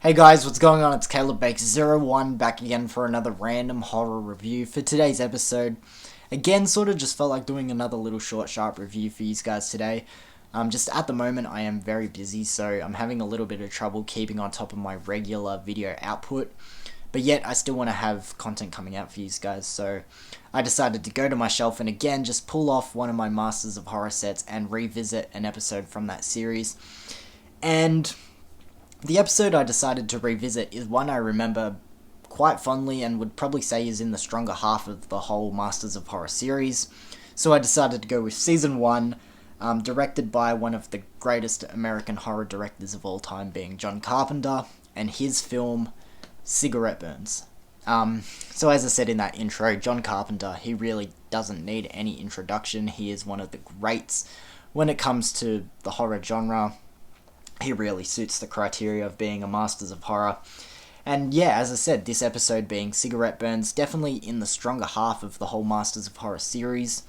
Hey guys, what's going on? It's Caleb Bakes01 back again for another random horror review. For today's episode, again, sort of just felt like doing another little short, sharp review for you guys today. Just at the moment, I am very busy, so I'm having a little bit of trouble keeping on top of my regular video output. But yet, I still want to have content coming out for you guys, so I decided to go to my shelf and again, just pull off one of my Masters of Horror sets and revisit an episode from that series. And the episode I decided to revisit is one I remember quite fondly and would probably say is in the stronger half of the whole Masters of Horror series. So I decided to go with Season 1, directed by one of the greatest American horror directors of all time, being John Carpenter, and his film Cigarette Burns. So as I said in that intro, John Carpenter, he really doesn't need any introduction. He is one of the greats when it comes to the horror genre. He really suits the criteria of being a Masters of Horror. And yeah, as I said, this episode being Cigarette Burns, definitely in the stronger half of the whole Masters of Horror series.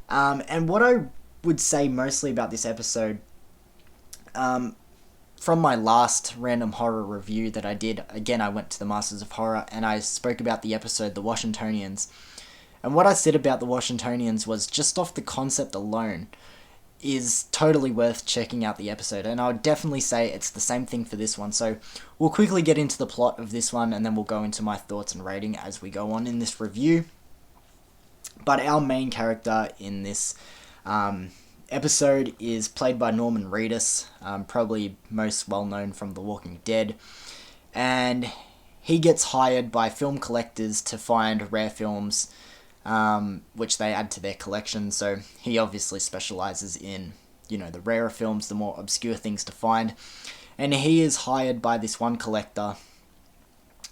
And what I would say mostly about this episode, from my last random horror review that I did, again, I went to the Masters of Horror and I spoke about the episode The Washingtonians. And what I said about the Washingtonians was, just off the concept alone, is totally worth checking out the episode, and I would definitely say it's the same thing for this one. So we'll quickly get into the plot of this one, and then we'll go into my thoughts and rating as we go on in this review. But our main character in this episode is played by Norman Reedus, probably most well known from The Walking Dead, and he gets hired by film collectors to find rare films, which they add to their collection. So he obviously specializes in, the rarer films, the more obscure things to find. And he is hired by this one collector.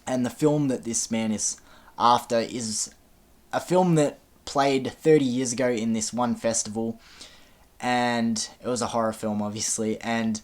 And the film that this man is after is a film that played 30 years ago in this one festival. And it was a horror film, obviously. And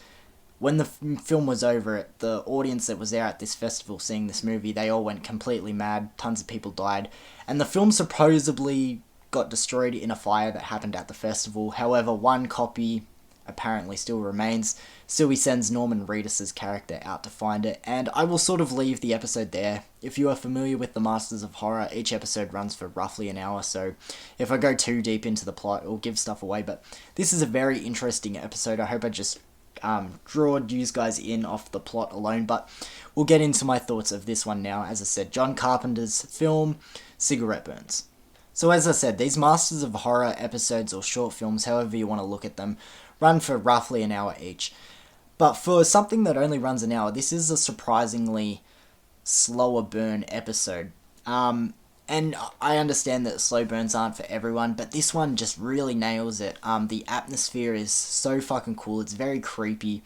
when the film was over, the audience that was there at this festival seeing this movie, they all went completely mad. Tons of people died. And the film supposedly got destroyed in a fire that happened at the festival. However, one copy apparently still remains. So he sends Norman Reedus' character out to find it. And I will sort of leave the episode there. If you are familiar with the Masters of Horror, each episode runs for roughly an hour. So if I go too deep into the plot, it will give stuff away. But this is a very interesting episode. I hope I just drawed you guys in off the plot alone, but we'll get into my thoughts of this one now. As I said, John Carpenter's film Cigarette Burns. So as I said, these Masters of Horror episodes, or short films, however you want to look at them, run for roughly an hour each. But for something that only runs an hour, this is a surprisingly slower burn episode. And I understand that slow burns aren't for everyone, but this one just really nails it. The atmosphere is so fucking cool. It's very creepy.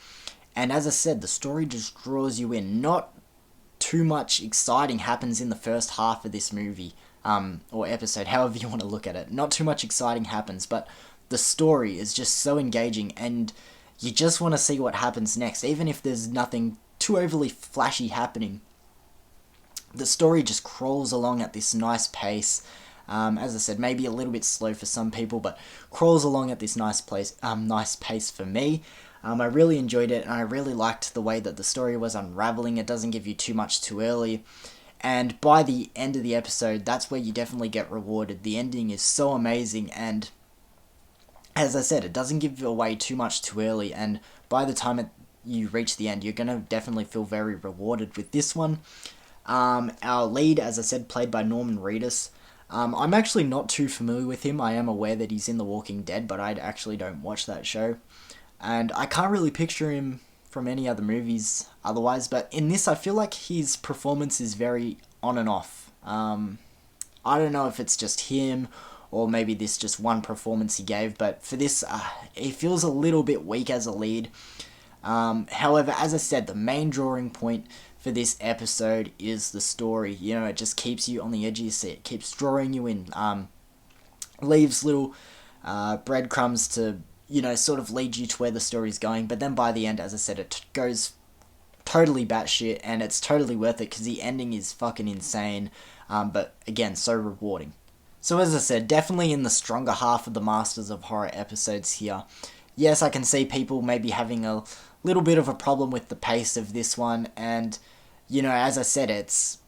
And as I said, the story just draws you in. Not too much exciting happens in the first half of this movie, or episode, however you want to look at it. Not too much exciting happens, but the story is just so engaging, and you just want to see what happens next, even if there's nothing too overly flashy happening. The story just crawls along at this nice pace. As I said, maybe a little bit slow for some people, but crawls along at this nice pace for me. I really enjoyed it, and I really liked the way that the story was unraveling. It doesn't give you too much too early. And by the end of the episode, that's where you definitely get rewarded. The ending is so amazing, and as I said, it doesn't give away too much too early. And by the time you reach the end, you're going to definitely feel very rewarded with this one. Our lead, as I said, played by Norman Reedus. I'm actually not too familiar with him. I am aware that he's in The Walking Dead, but I actually don't watch that show. And I can't really picture him from any other movies otherwise, but in this I feel like his performance is very on and off. I don't know if it's just him, or maybe this just one performance he gave, but for this, he feels a little bit weak as a lead. However, as I said, the main drawing point for this episode is the story. It just keeps you on the edge of your seat. It keeps drawing you in. Leaves little breadcrumbs to, sort of lead you to where the story's going. But then by the end, as I said, it goes totally batshit, and it's totally worth it because the ending is fucking insane. But again, so rewarding. So as I said, definitely in the stronger half of the Masters of Horror episodes here. yes, I can see people maybe having a little bit of a problem with the pace of this one, and, you know, as I said, it's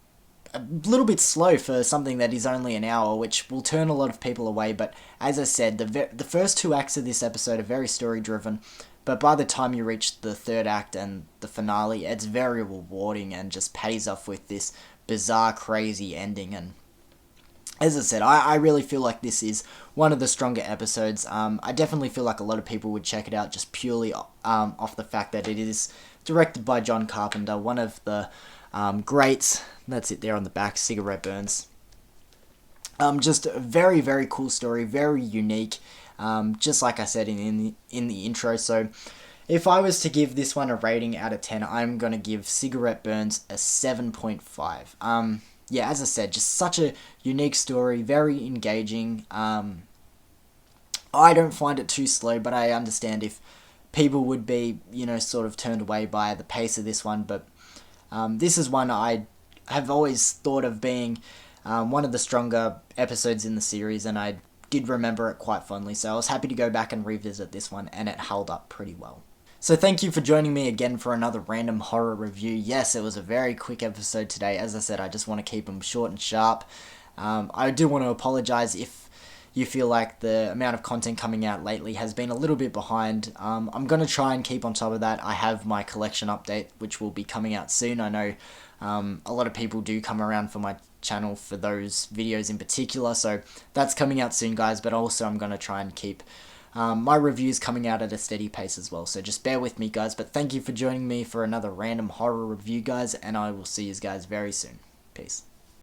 a little bit slow for something that is only an hour, which will turn a lot of people away. But as I said, the first two acts of this episode are very story driven, but by the time you reach the third act and the finale, it's very rewarding and just pays off with this bizarre, crazy ending. And as I said, I really feel like this is one of the stronger episodes. I definitely feel like a lot of people would check it out just purely off the fact that it is directed by John Carpenter, one of the greats. That's it there on the back, Cigarette Burns. Just a very, very cool story, very unique. Just like I said in the intro. So if I was to give this one a rating out of 10, I'm going to give Cigarette Burns a 7.5. Yeah, as I said, just such a unique story, very engaging. I don't find it too slow, but I understand if people would be, you know, sort of turned away by the pace of this one. But this is one I have always thought of being one of the stronger episodes in the series, and I did remember it quite fondly, so I was happy to go back and revisit this one, and it held up pretty well. So thank you for joining me again for another random horror review. Yes, it was a very quick episode today. As I said, I just want to keep them short and sharp. I do want to apologise if you feel like the amount of content coming out lately has been a little bit behind. I'm going to try and keep on top of that. I have my collection update, which will be coming out soon. I know a lot of people do come around for my channel for those videos in particular, so that's coming out soon, guys. But also I'm going to try and keep my reviews coming out at a steady pace as well, so just bear with me, guys. But thank you for joining me for another random horror review, guys, and I will see you guys very soon. Peace.